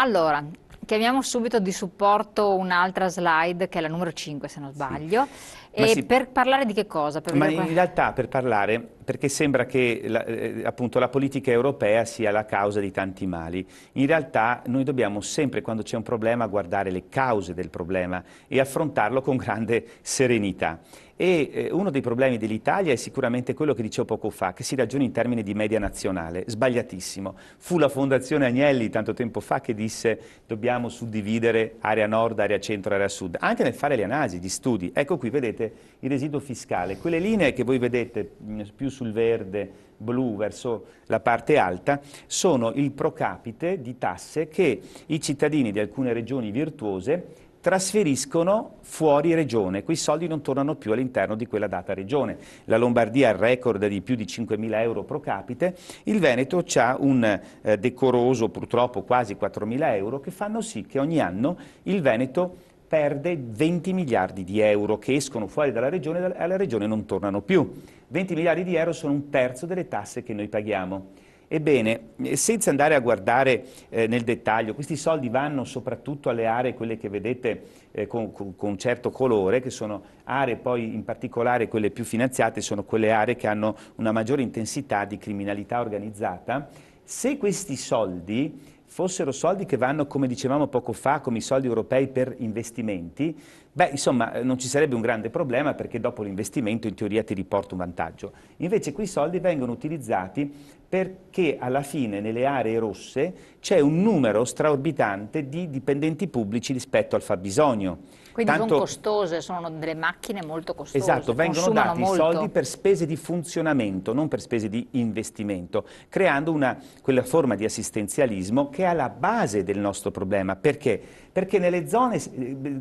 Allora, chiamiamo subito di supporto un'altra slide che è la numero 5 se non Sì. sbaglio. Ma E sì, per parlare di che cosa? Per ma vedere in realtà per parlare, perché sembra che appunto la politica europea sia la causa di tanti mali. In realtà noi dobbiamo sempre, quando c'è un problema, guardare le cause del problema e affrontarlo con grande serenità. E uno dei problemi dell'Italia è sicuramente quello che dicevo poco fa, che si ragiona in termini di media nazionale, sbagliatissimo. Fu la Fondazione Agnelli tanto tempo fa che disse dobbiamo suddividere area nord, area centro, area sud, anche nel fare le analisi, gli studi. Ecco qui, vedete il residuo fiscale, quelle linee che voi vedete più sul verde, blu verso la parte alta, sono il pro capite di tasse che i cittadini di alcune regioni virtuose trasferiscono fuori regione, quei soldi non tornano più all'interno di quella data regione. La Lombardia ha il record di più di 5.000 euro pro capite, il Veneto ha un decoroso purtroppo quasi 4.000 euro che fanno sì che ogni anno il Veneto perde 20 miliardi di euro che escono fuori dalla regione e alla regione non tornano più. 20 miliardi di euro sono un terzo delle tasse che noi paghiamo. Ebbene, senza andare a guardare nel dettaglio, questi soldi vanno soprattutto alle aree, quelle che vedete con un certo colore, che sono aree poi in particolare quelle più finanziate, sono quelle aree che hanno una maggiore intensità di criminalità organizzata. Se questi soldi fossero soldi che vanno, come dicevamo poco fa, come i soldi europei per investimenti, beh, insomma, non ci sarebbe un grande problema perché dopo l'investimento in teoria ti riporta un vantaggio. Invece quei soldi vengono utilizzati perché alla fine nelle aree rosse c'è un numero straorbitante di dipendenti pubblici rispetto al fabbisogno. quindi sono Tanto, costose, sono delle macchine molto esatto, costose, vengono consumano dati i soldi molto. per spese di funzionamento, non per spese di investimento, creando quella forma di assistenzialismo che è alla base del nostro problema. Perché? Perché nelle zone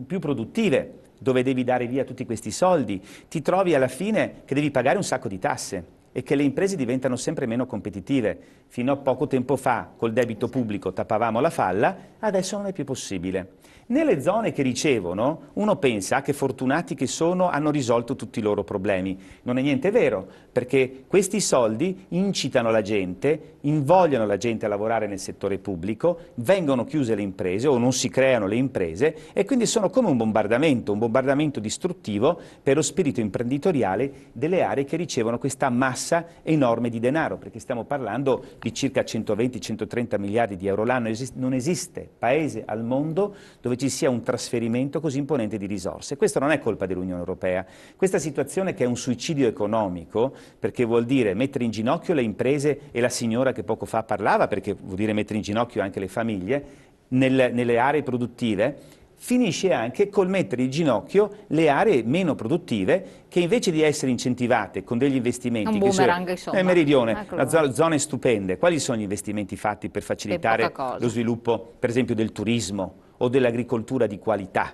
più produttive, dove devi dare via tutti questi soldi, ti trovi alla fine che devi pagare un sacco di tasse e che le imprese diventano sempre meno competitive. Fino a poco tempo fa, col debito pubblico tappavamo la falla, adesso non è più possibile. Nelle zone che ricevono, uno pensa che fortunati che sono hanno risolto tutti i loro problemi. Non è niente vero, perché questi soldi incitano la gente, invogliano la gente a lavorare nel settore pubblico, vengono chiuse le imprese o non si creano le imprese e quindi sono come un bombardamento distruttivo per lo spirito imprenditoriale delle aree che ricevono questa massa enorme di denaro, perché stiamo parlando di circa 120-130 miliardi di euro l'anno. Non esiste paese al mondo dove ci sia un trasferimento così imponente di risorse. Questo non è colpa dell'Unione Europea. Questa situazione che è un suicidio economico, perché vuol dire mettere in ginocchio le imprese e la signora che poco fa parlava, perché vuol dire mettere in ginocchio anche le famiglie, nelle aree produttive, finisce anche col mettere in ginocchio le aree meno produttive che invece di essere incentivate con degli investimenti, Un boomerang, insomma. nel meridione, Eccolo. zone stupende, quali sono gli investimenti fatti per E poca facilitare lo cosa. sviluppo, per esempio, del turismo o dell'agricoltura di qualità?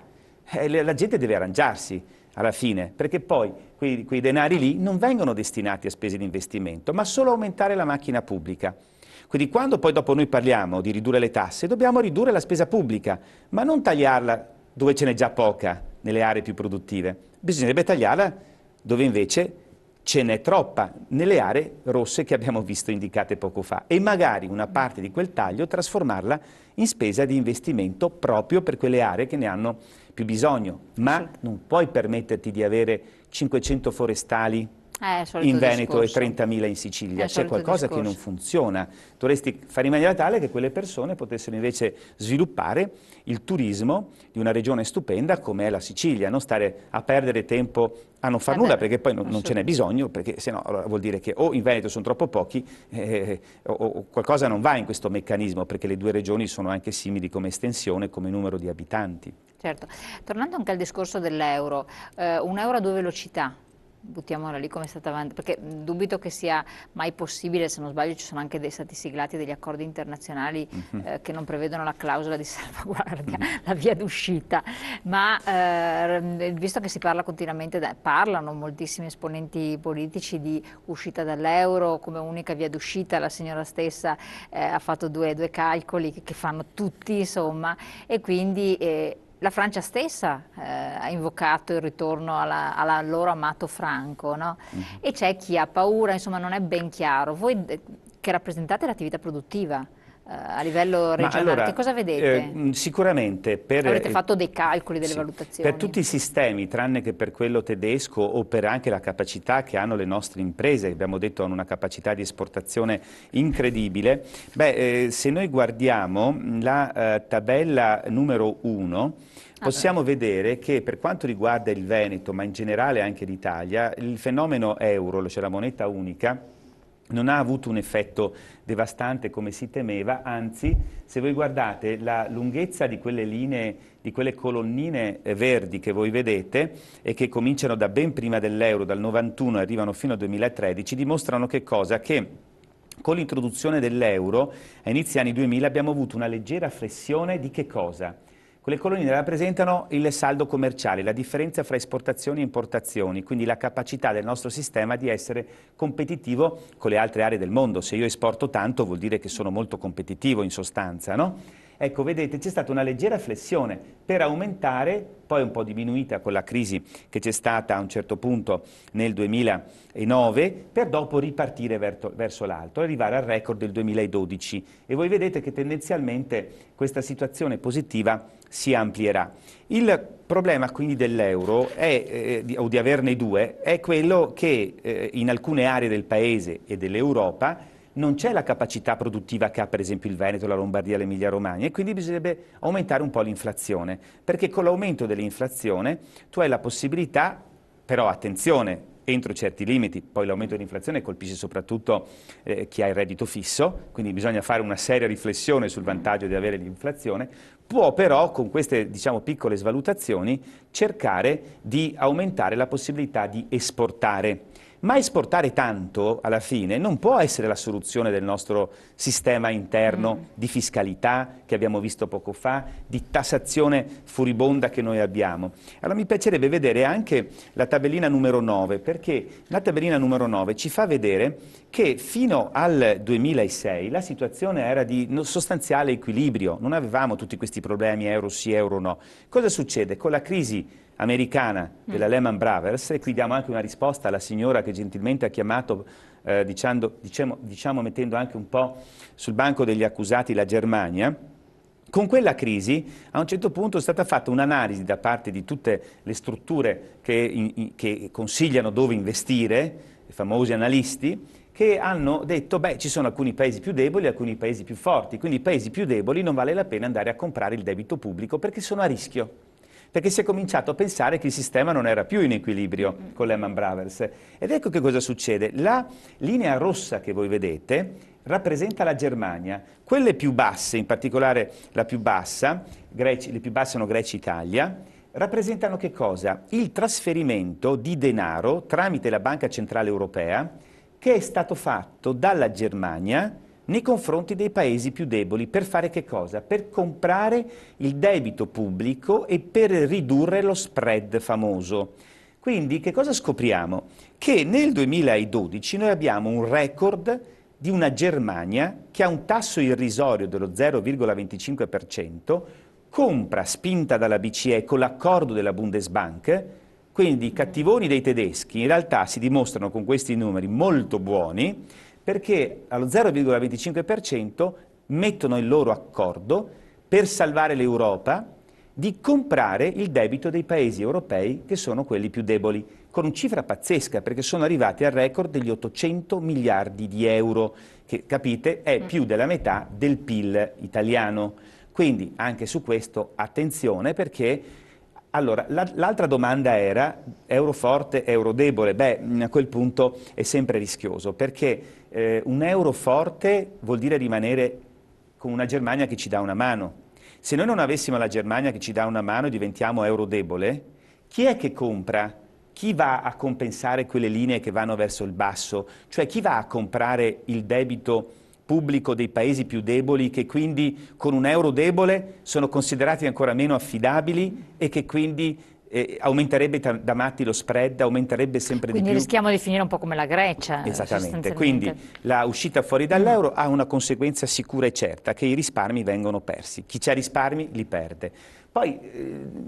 La gente deve arrangiarsi alla fine, perché poi quei denari lì non vengono destinati a spese di investimento, ma solo a aumentare la macchina pubblica. Quindi quando poi dopo noi parliamo di ridurre le tasse, dobbiamo ridurre la spesa pubblica, ma non tagliarla dove ce n'è già poca, nelle aree più produttive. Bisognerebbe tagliarla dove invece ce n'è troppa, nelle aree rosse che abbiamo visto indicate poco fa, e magari una parte di quel taglio trasformarla in spesa di investimento proprio per quelle aree che ne hanno più bisogno. Ma non puoi permetterti di avere 500 forestali in Veneto e 30.000 in Sicilia. C'è qualcosa che non funziona. Dovresti fare in maniera tale che quelle persone potessero invece sviluppare il turismo di una regione stupenda come è la Sicilia, non stare a perdere tempo a non far nulla, perché poi non ce n'è bisogno, perché sennò allora vuol dire che o in Veneto sono troppo pochi o qualcosa non va in questo meccanismo, perché le due regioni sono anche simili come estensione, come numero di abitanti. Certo, tornando anche al discorso dell'euro, un euro a due velocità, buttiamola lì come è stata avanti, perché dubito che sia mai possibile, se non sbaglio ci sono anche stati siglati degli accordi internazionali che non prevedono la clausola di salvaguardia, la via d'uscita, ma visto che si parla continuamente, parlano moltissimi esponenti politici di uscita dall'euro come unica via d'uscita, la signora stessa ha fatto due calcoli che fanno tutti, insomma, e quindi la Francia stessa ha invocato il ritorno alla loro amato franco, no? E c'è chi ha paura, insomma non è ben chiaro. Voi che rappresentate l'attività produttiva, a livello regionale? Allora, che cosa vedete? Sicuramente Avrete fatto dei calcoli, delle valutazioni? Per tutti i sistemi, tranne che per quello tedesco o per anche la capacità che hanno le nostre imprese, che abbiamo detto hanno una capacità di esportazione incredibile, se noi guardiamo la tabella numero 1, possiamo vedere che per quanto riguarda il Veneto, ma in generale anche l'Italia, il fenomeno euro, cioè la moneta unica, non ha avuto un effetto devastante come si temeva, anzi, se voi guardate la lunghezza di quelle linee, di quelle colonnine verdi che voi vedete e che cominciano da ben prima dell'euro, dal 91 e arrivano fino al 2013, dimostrano che cosa? Che con l'introduzione dell'euro, a inizi anni 2000, abbiamo avuto una leggera flessione di che cosa? Quelle colonnine rappresentano il saldo commerciale, la differenza fra esportazioni e importazioni, quindi la capacità del nostro sistema di essere competitivo con le altre aree del mondo. Se io esporto tanto vuol dire che sono molto competitivo in sostanza, no? Ecco, vedete, c'è stata una leggera flessione per aumentare, poi un po' diminuita con la crisi che c'è stata a un certo punto nel 2009, per dopo ripartire verso l'alto, arrivare al record del 2012. E voi vedete che tendenzialmente questa situazione positiva si amplierà. Il problema quindi dell'euro, o di averne due, è quello che in alcune aree del Paese e dell'Europa non c'è la capacità produttiva che ha per esempio il Veneto, la Lombardia, l'Emilia Romagna, e quindi bisognerebbe aumentare un po' l'inflazione, perché con l'aumento dell'inflazione tu hai la possibilità, però attenzione, entro certi limiti, poi l'aumento dell'inflazione colpisce soprattutto chi ha il reddito fisso, quindi bisogna fare una seria riflessione sul vantaggio di avere l'inflazione, può però con queste diciamo piccole svalutazioni cercare di aumentare la possibilità di esportare. Ma esportare tanto, alla fine, non può essere la soluzione del nostro sistema interno di fiscalità che abbiamo visto poco fa, di tassazione furibonda che noi abbiamo. Allora mi piacerebbe vedere anche la tabellina numero 9, perché la tabellina numero 9 ci fa vedere che fino al 2006 la situazione era di sostanziale equilibrio, non avevamo tutti questi problemi euro sì, euro no. Cosa succede? Con la crisi americana della Lehman Brothers, e qui diamo anche una risposta alla signora che gentilmente ha chiamato diciamo mettendo anche un po' sul banco degli accusati la Germania. Con quella crisi a un certo punto è stata fatta un'analisi da parte di tutte le strutture che consigliano dove investire, i famosi analisti, che hanno detto ci sono alcuni paesi più deboli e alcuni paesi più forti, quindi i paesi più deboli non vale la pena andare a comprare il debito pubblico perché sono a rischio. Perché si è cominciato a pensare che il sistema non era più in equilibrio con Lehman Brothers. Ed ecco che cosa succede. La linea rossa che voi vedete rappresenta la Germania. Quelle più basse, in particolare la più bassa, le più basse sono Grecia e Italia, rappresentano che cosa? Il trasferimento di denaro tramite la Banca Centrale Europea che è stato fatto dalla Germania nei confronti dei paesi più deboli. Per fare che cosa? Per comprare il debito pubblico e per ridurre lo spread famoso. Quindi che cosa scopriamo? Che nel 2012 noi abbiamo un record di una Germania che ha un tasso irrisorio dello 0,25%, compra spinta dalla BCE con l'accordo della Bundesbank, quindi i cattivoni dei tedeschi in realtà si dimostrano con questi numeri molto buoni, perché allo 0,25% mettono il loro accordo per salvare l'Europa di comprare il debito dei paesi europei che sono quelli più deboli, con una cifra pazzesca perché sono arrivati al record degli 800 miliardi di euro, che capite è più della metà del PIL italiano. Quindi anche su questo attenzione perché allora, l'altra domanda era euro forte, euro debole. A quel punto è sempre rischioso, perché un euro forte vuol dire rimanere con una Germania che ci dà una mano. Se noi non avessimo la Germania che ci dà una mano e diventiamo euro debole, chi è che compra? Chi va a compensare quelle linee che vanno verso il basso? Cioè chi va a comprare il debito pubblico dei paesi più deboli che quindi con un euro debole sono considerati ancora meno affidabili e che quindi aumenterebbe da matti lo spread, aumenterebbe sempre di più. Quindi rischiamo di finire un po' come la Grecia. Esattamente, quindi la uscita fuori dall'euro ha una conseguenza sicura e certa, che i risparmi vengono persi. Chi ha risparmi li perde. Poi,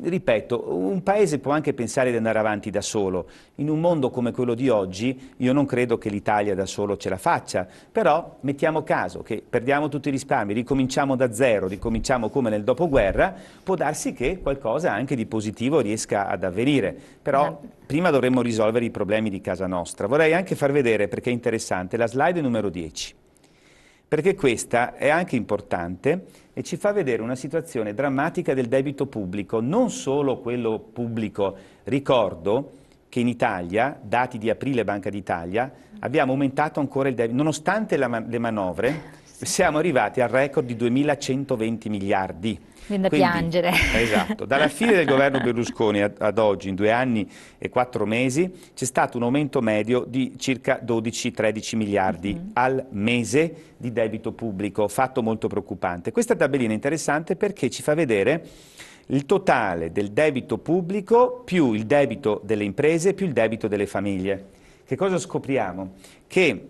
ripeto, un paese può anche pensare di andare avanti da solo. In un mondo come quello di oggi io non credo che l'Italia da solo ce la faccia, però mettiamo caso che perdiamo tutti i risparmi, ricominciamo da zero, ricominciamo come nel dopoguerra, può darsi che qualcosa anche di positivo riesca ad avvenire, però prima dovremmo risolvere i problemi di casa nostra. Vorrei anche far vedere, perché è interessante, la slide numero 10. Perché questa è anche importante e ci fa vedere una situazione drammatica del debito pubblico, non solo quello pubblico. Ricordo che in Italia, dati di aprile Banca d'Italia, abbiamo aumentato ancora il debito, nonostante le manovre, siamo arrivati al record di 2.120 miliardi. Viene da piangere. Esatto, dalla fine del governo Berlusconi ad oggi, in 2 anni e 4 mesi, c'è stato un aumento medio di circa 12-13 miliardi al mese di debito pubblico, fatto molto preoccupante. Questa tabellina è interessante perché ci fa vedere il totale del debito pubblico più il debito delle imprese più il debito delle famiglie. Che cosa scopriamo? Che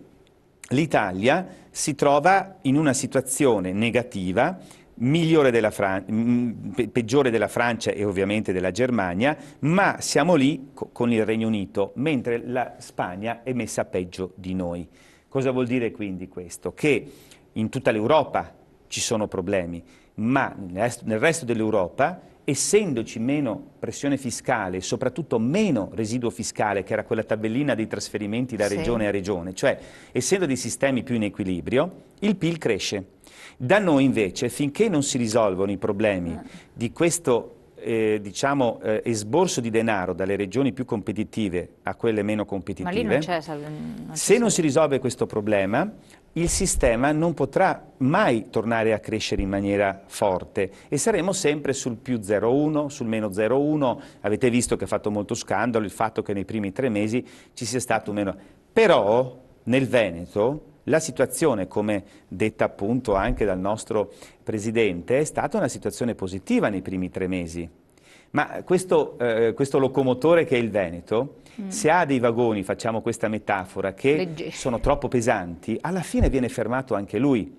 l'Italia si trova in una situazione negativa, peggiore della Francia e ovviamente della Germania, ma siamo lì con il Regno Unito, mentre la Spagna è messa peggio di noi. Cosa vuol dire quindi questo? Che in tutta l'Europa ci sono problemi, ma nel resto dell'Europa, essendoci meno pressione fiscale, soprattutto meno residuo fiscale, che era quella tabellina dei trasferimenti da regione a regione, cioè essendo dei sistemi più in equilibrio, il PIL cresce. Da noi invece, finché non si risolvono i problemi di questo esborso di denaro dalle regioni più competitive a quelle meno competitive, ma lì non c'è, se non si risolve questo problema, il sistema non potrà mai tornare a crescere in maniera forte e saremo sempre sul più 0,1, sul meno 0,1. Avete visto che ha fatto molto scandalo il fatto che nei primi 3 mesi ci sia stato meno. Però nel Veneto la situazione, come detta appunto anche dal nostro Presidente, è stata una situazione positiva nei primi 3 mesi. Ma questo locomotore che è il Veneto, se ha dei vagoni, facciamo questa metafora, che sono troppo pesanti, alla fine viene fermato anche lui.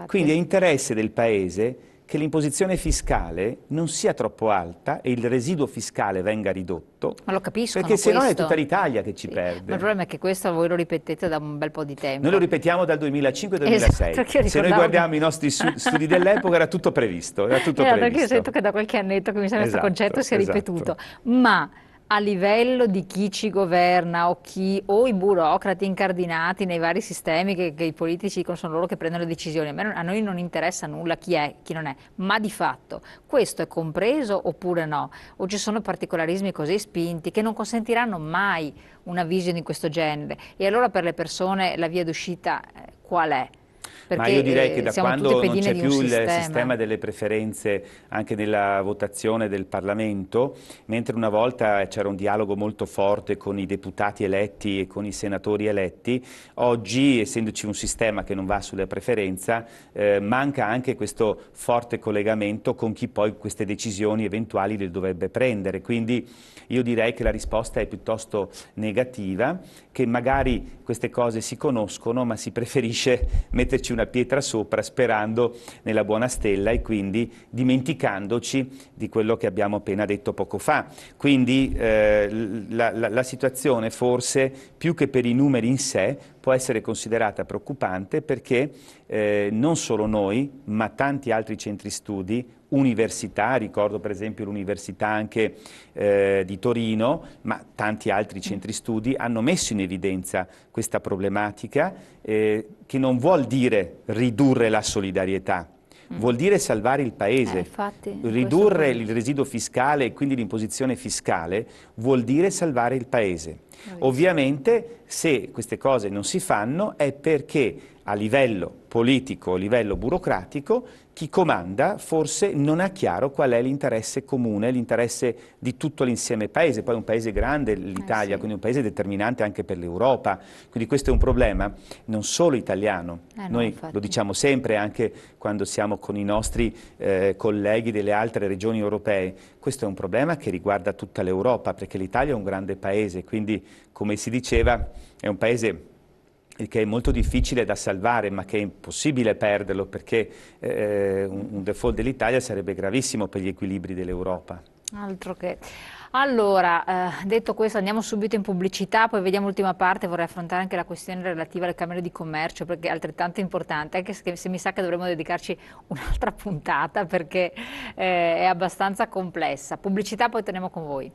Quindi è interesse del Paese che l'imposizione fiscale non sia troppo alta e il residuo fiscale venga ridotto. Ma lo capisco. Perché se no è tutta l'Italia che ci perde. Ma il problema è che questo voi lo ripetete da un bel po' di tempo. Noi lo ripetiamo dal 2005-2006. Esatto, se noi guardiamo i nostri studi dell'epoca era tutto previsto. Era tutto previsto. Perché io sento che da qualche annetto che mi sembra questo concetto sia ripetuto. Ma a livello di chi ci governa o i burocrati incardinati nei vari sistemi che i politici sono loro che prendono le decisioni, a noi non interessa nulla chi è, chi non è, ma di fatto questo è compreso oppure no? O ci sono particolarismi così spinti che non consentiranno mai una visione di questo genere? E allora per le persone la via d'uscita qual è? Perché ma io direi che da quando non c'è più il sistema delle preferenze anche nella votazione del Parlamento, mentre una volta c'era un dialogo molto forte con i deputati eletti e con i senatori eletti, oggi, essendoci un sistema che non va sulla preferenza, manca anche questo forte collegamento con chi poi queste decisioni eventuali le dovrebbe prendere. Quindi io direi che la risposta è piuttosto negativa, che magari queste cose si conoscono, ma si preferisce metterci una pietra sopra sperando nella buona stella e quindi dimenticandoci di quello che abbiamo appena detto poco fa. Quindi la situazione forse più che per i numeri in sé può essere considerata preoccupante perché non solo noi ma tanti altri centri studi, università, ricordo per esempio l'università anche di Torino, ma tanti altri centri studi hanno messo in evidenza questa problematica che non vuol dire ridurre la solidarietà, vuol dire salvare il Paese. Infatti, Ridurre il residuo fiscale e quindi l'imposizione fiscale vuol dire salvare il Paese. Ovviamente se queste cose non si fanno è perché a livello politico, a livello burocratico, chi comanda forse non ha chiaro qual è l'interesse comune, l'interesse di tutto l'insieme paese. Poi è un paese grande, l'Italia, quindi un paese determinante anche per l'Europa. Quindi questo è un problema non solo italiano. Noi lo diciamo sempre anche quando siamo con i nostri colleghi delle altre regioni europee. Questo è un problema che riguarda tutta l'Europa, perché l'Italia è un grande paese, quindi come si diceva è un paese il che è molto difficile da salvare, ma che è impossibile perderlo, perché un default dell'Italia sarebbe gravissimo per gli equilibri dell'Europa. Altro che. Allora, detto questo, andiamo subito in pubblicità, poi vediamo l'ultima parte. Vorrei affrontare anche la questione relativa alle Camere di Commercio, perché è altrettanto importante, anche se mi sa che dovremmo dedicarci un'altra puntata, perché è abbastanza complessa. Pubblicità, poi torniamo con voi.